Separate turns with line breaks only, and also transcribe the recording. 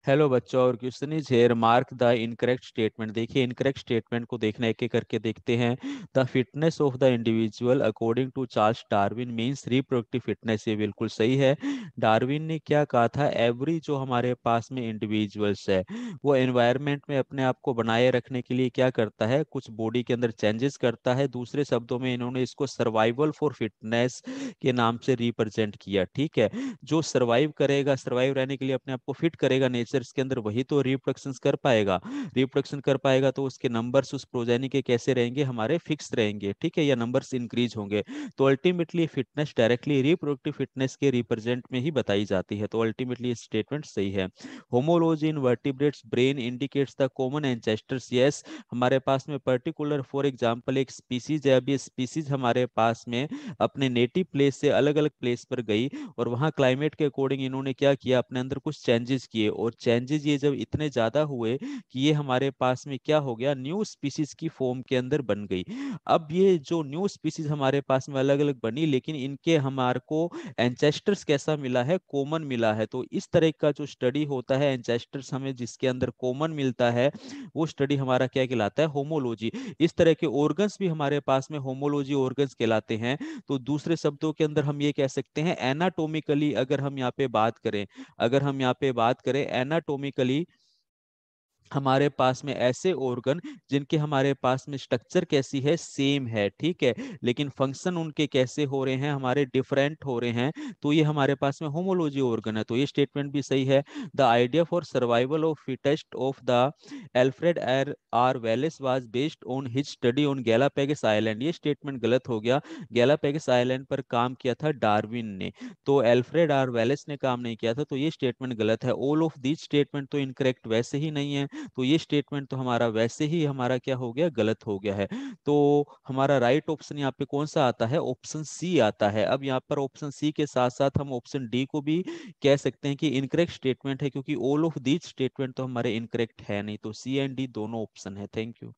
Hello बच्चों, और question is here, mark the incorrect statement. देखिए इनकरेक्ट स्टेटमेंट को देखना एक एक करके देखते हैं। The fitness of the individual according to Charles Darwin means reproductive fitness. ये बिल्कुल सही है। डार्विन ने क्या कहा था, एवरी जो हमारे पास में इंडिविजुअल्स है वो एनवायरनमेंट में अपने आप को बनाए रखने के लिए क्या करता है, कुछ बॉडी के अंदर चेंजेस करता है। दूसरे शब्दों में इन्होंने इसको सर्वाइवल फॉर फिटनेस के नाम से रिप्रेजेंट किया। ठीक है, जो सर्वाइव करेगा, सर्वाइव रहने के लिए अपने आप को फिट करेगा नेचर के अंदर, वही तो रिप्रोडक्शन कर पाएगा। रिप्रोडक्शन कर पाएगा तो उसके नंबर्स उस प्रोजेनी के कैसे रहेंगे, हमारे फिक्स रहेंगे। ठीक है, या नंबर्स इंक्रीज होंगे। तो ultimately fitness directly reproductive fitness के रिप्रेजेंट में ही बताई जाती है। तो अल्टीमेटली स्टेटमेंट सही है। Homology in vertebrates brain indicates the common ancestors. Yes, हमारे पास में पर्टिकुलर फॉर एग्जांपल एक स्पीसीज है, अभी स्पीसीज हमारे पास में अपने नेटिव प्लेस से अलग अलग प्लेस पर गई और वहाँ क्लाइमेट के अकॉर्डिंग इन्होंने क्या किया, अपने अंदर कुछ चेंजेस किए। और चेंजेस ये जब इतने ज्यादा हुए कि ये हमारे पास में क्या हो गया, न्यू स्पीसीज की फॉर्म के अंदर बन गई। अब ये जो न्यू स्पीसीज हमारे पास में अलग अलग बनी, लेकिन इनके हमारे को एंसेस्टर्स कैसा मिला है, कॉमन मिला है। तो इस तरह का जो स्टडी होता है एंसेस्टर्स हमें जिसके अंदर कॉमन मिलता है, वो स्टडी हमारा क्या कहलाता है, होमोलॉजी। इस तरह के ऑर्गन्स भी हमारे पास में होमोलॉजी ऑर्गन्स कहलाते हैं। तो दूसरे शब्दों के अंदर हम ये कह सकते हैं एनाटोमिकली, अगर हम यहाँ पे बात करें, अगर हम यहाँ पे बात करें एनाटोमिकली, हमारे पास में ऐसे ऑर्गन जिनके हमारे पास में स्ट्रक्चर कैसी है, सेम है। ठीक है, लेकिन फंक्शन उनके कैसे हो रहे हैं, हमारे डिफरेंट हो रहे हैं। तो ये हमारे पास में होमोलॉजी ऑर्गन है। तो ये स्टेटमेंट भी सही है। The idea for survival of fittest of the Alfred R R Wallace was based on his study on Galapagos island. ये स्टेटमेंट गलत हो गया। गैलापेगस आइलैंड पर काम किया था डार्विन ने, तो एल्फ्रेड आर वेलेस ने काम नहीं किया था। तो ये स्टेटमेंट गलत है। ऑल ऑफ दीज स्टेटमेंट तो इनकरेक्ट वैसे ही नहीं है। तो ये स्टेटमेंट तो हमारा वैसे ही हमारा क्या हो गया, गलत हो गया है। तो हमारा राइट ऑप्शन यहाँ पे कौन सा आता है, ऑप्शन सी आता है। अब यहाँ पर ऑप्शन सी के साथ साथ हम ऑप्शन डी को भी कह सकते हैं कि इनकरेक्ट स्टेटमेंट है, क्योंकि ऑल ऑफ दीज स्टेटमेंट तो हमारे इनकरेक्ट है नहीं। तो सी एंड डी दोनों ऑप्शन है। Thank you.